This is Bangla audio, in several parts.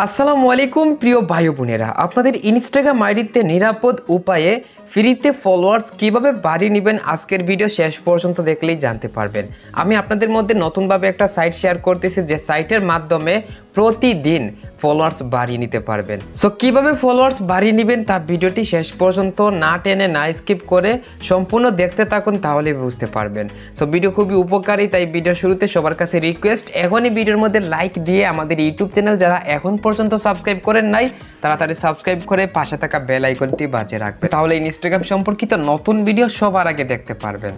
আসসালামু আলাইকুম প্রিয় ভাই বোনেরা, আপনাদের ইনস্টাগ্রাম আইডিতে নিরাপদ উপায়ে ফ্রিতে ফলোয়ার্স কিভাবে বাড়িয়ে নেবেন আজকের ভিডিও শেষ পর্যন্ত দেখলেই জানতে পারবেন। আমি আপনাদের মধ্যে নতুনভাবে একটা সাইট শেয়ার করতেছি যে সাইটের মাধ্যমে প্রতিদিন ফলোয়ার্স বাড়িয়ে নিতে পারবেন। সো কিভাবে ফলোয়ার্স বাড়িয়ে নেবেন তা ভিডিওটি শেষ পর্যন্ত না টেনে না স্কিপ করে সম্পূর্ণ দেখতে থাকুন, তাহলে বুঝতে পারবেন। সো ভিডিও খুবই উপকারী, তাই ভিডিওর শুরুতে সবার কাছে রিকোয়েস্ট, এখনই ভিডিওর মধ্যে লাইক দিয়ে আমাদের ইউটিউব চ্যানেল যারা এখন পর্যন্ত সাবস্ক্রাইব করেন নাই তাড়াতাড়ি সাবস্ক্রাইব করে পাশে থাকা বেল আইকনটি বাজিয়ে রাখবেন, তাহলে ইনস্টাগ্রাম সম্পর্কিত নতুন ভিডিও সবার আগে দেখতে পারবেন।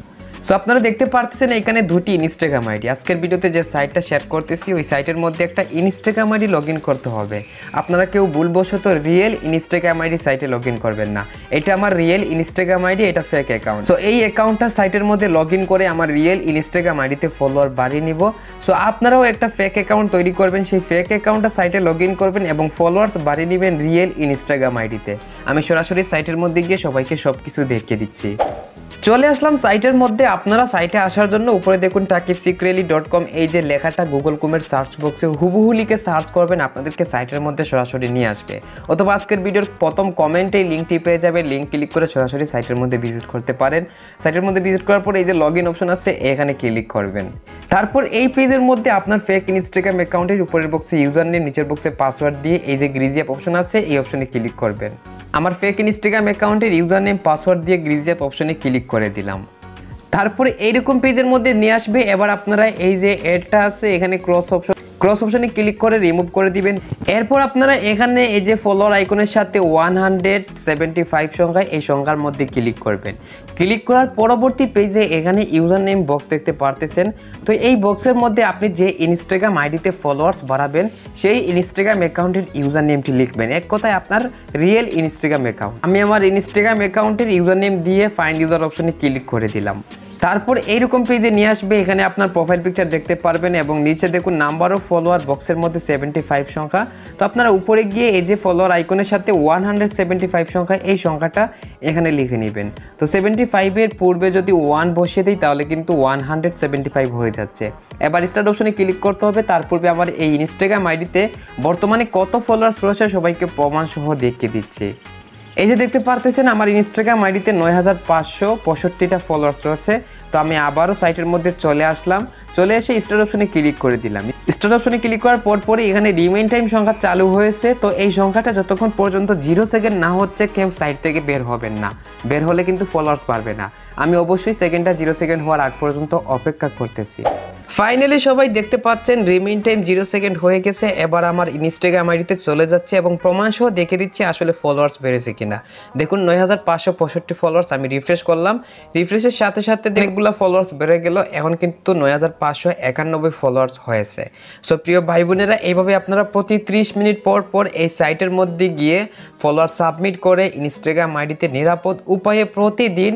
সো আপনারা দেখতে পারতেছেন এখানে দুটি ইনস্টাগ্রাম আইডি। আজকের ভিডিওতে যে সাইটটা শেয়ার করতেছি ওই সাইটের মধ্যে একটা ইনস্টাগ্রাম আইডি লগ ইন করতে হবে। আপনারা কেউ ভুলবশত রিয়েল ইনস্টাগ্রাম আইডি সাইটে লগ ইন করবেন না। এটা আমার রিয়েল ইনস্টাগ্রাম আইডি, এটা ফেক অ্যাকাউন্ট। সো এই অ্যাকাউন্টটা সাইটের মধ্যে লগ ইন করে আমার রিয়েল ইনস্টাগ্রাম আইডিতে ফলোয়ার বাড়িয়ে নিব। সো আপনারাও একটা ফেক অ্যাকাউন্ট তৈরি করবেন, সেই ফেক অ্যাকাউন্টটা সাইটে লগ ইন করবেন এবং ফলোয়ার্স বাড়িয়ে নেবেন রিয়েল ইনস্টাগ্রাম আইডিতে। আমি সরাসরি সাইটের মধ্যে গিয়ে সবাইকে সব কিছু দেখিয়ে দিচ্ছি। চলে আসলাম সাইটের মধ্যে। আপনারা সাইটে আসার জন্য উপরে দেখুন takibsecretly.com, এই যে লেখাটা গুগল ক্রোমের সার্চ বক্সে হুবহু লিখে সার্চ করবেন, আপনাদেরকে সাইটের মধ্যে সরাসরি নিয়ে আসবে। অথবা আজকের ভিডিওর প্রথম কমেন্টে লিঙ্কটি পেয়ে যাবে, লিঙ্ক ক্লিক করে সরাসরি সাইটের মধ্যে ভিজিট করতে পারেন। সাইটের মধ্যে ভিজিট করার পর এই যে লগ ইন অপশন আছে এখানে ক্লিক করবেন। তারপর এই পেজের মধ্যে আপনার ফেক ইনস্টাগ্রাম অ্যাকাউন্টের উপরের বক্সে ইউজার নেম, নিচের বক্সে পাসওয়ার্ড দিয়ে এই যে গ্রিজ অ্যাপ অপশন আছে এই অপশনে ক্লিক করবেন। আমার ফেক ইনস্টাগ্রাম অ্যাকাউন্টের ইউজার নেম পাসওয়ার্ড দিয়ে গ্রিজ অ্যাপ অপশনে ক্লিক করে দিলাম। তারপরে এইরকম পেজের মধ্যে নিয়ে আসবে। এবার আপনারা এই যে অ্যাডটা আছে এখানে ক্রস অপশনে ক্লিক করে রিমুভ করে দিবেন। এরপর আপনারা এখানে এই যে ফলোয়ার আইকনের সাথে 175 সংখ্যায় এই সংখ্যার মধ্যে ক্লিক করবেন। ক্লিক করার পরবর্তী পেজে এখানে ইউজার নেম বক্স দেখতে পারতেছেন। তো এই বক্সের মধ্যে আপনি যে ইনস্টাগ্রাম আইডিতে ফলোয়ার্স বাড়াবেন সেই ইনস্টাগ্রাম অ্যাকাউন্টের ইউজার নেমটি লিখবেন, এক কথায় আপনার রিয়েল ইনস্টাগ্রাম অ্যাকাউন্ট। আমি আমার ইনস্টাগ্রাম অ্যাকাউন্টের ইউজার নেম দিয়ে ফাইন্ড ইউজার অপশনে ক্লিক করে দিলাম। তারপর এইরকম পেজে নিয়ে আসবে, এখানে আপনার প্রোফাইল পিকচার দেখতে পারবেন এবং নিচে দেখুন নাম্বার অফ ফলোয়ার বক্সের মধ্যে 75 সংখ্যা। তো আপনারা উপরে গিয়ে এই যে ফলোয়ার আইকনের সাথে 175 সংখ্যা এই সংখ্যাটা এখানে লিখে নেবেন। তো 75-এর পূর্বে যদি 1 বসিয়ে দিই তাহলে কিন্তু 175 হয়ে যাচ্ছে। এবার স্টার্ট অপশনে ক্লিক করতে হবে। তার পূর্বে আমার এই ইনস্টাগ্রাম আইডিতে বর্তমানে কত ফলোয়ার্স রয়েছে সবাইকে প্রমাণ সহ দেখিয়ে দিচ্ছি। এই যে দেখতে পারতেছেন আমার ইনস্টাগ্রাম আইডিতে 9565টা ফলোয়ার্স রয়েছে। তো আমি আবারও সাইটের মধ্যে চলে আসলাম, চলে এসে স্টার্ট অপশনে ক্লিক করে দিলাম। স্টার্ট অপশনে ক্লিক করার পরে এখানে রিমেইন টাইম সংখ্যা চালু হয়েছে। তো এই সংখ্যাটা যতক্ষণ পর্যন্ত 0 সেকেন্ড না হচ্ছে কেউ সাইট থেকে বের হবেন না, বের হলে কিন্তু ফলোয়ার্স পারবে না। আমি অবশ্যই সেকেন্ডটা 0 সেকেন্ড হওয়ার আগ পর্যন্ত অপেক্ষা করতেছি। ফাইনালি সবাই দেখতে পাচ্ছেন রিমেইন টাইম 0 সেকেন্ড হয়ে গেছে। এবার আমার ইনস্টাগ্রাম আইডিতে চলে যাচ্ছে এবং প্রমাণ সহ দেখে দিচ্ছি আসলে ফলোয়ার্স বেড়েছে কিনা। দেখুন 9565 ফলোয়ার্স। আমি রিফ্রেশ করলাম, রিফ্রেশের সাথে সাথে অনেকগুলো ফলোয়ার্স বেড়ে গেল, এখন কিন্তু 9591 ফলোয়ার্স হয়েছে। সো প্রিয় ভাই বোনেরা, এইভাবে আপনারা প্রতি 30 মিনিট পর পর এই সাইটের মধ্যে গিয়ে ফলোয়ার সাবমিট করে ইনস্টাগ্রাম আইডিতে নিরাপদ উপায়ে প্রতিদিন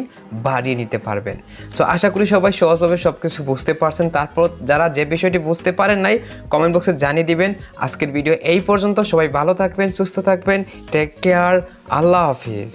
বাড়িয়ে নিতে পারবেন। সো আশা করি সবাই সহজভাবে সব কিছু বুঝতে পারছেন। তারপর যারা যে বিষয়টি বুঝতে পারেন নাই কমেন্ট বক্সে জানিয়ে দিবেন। আজকের ভিডিও এই পর্যন্ত। সবাই ভালো থাকবেন, সুস্থ থাকবেন, টেক কেয়ার, আল্লাহ হাফিজ।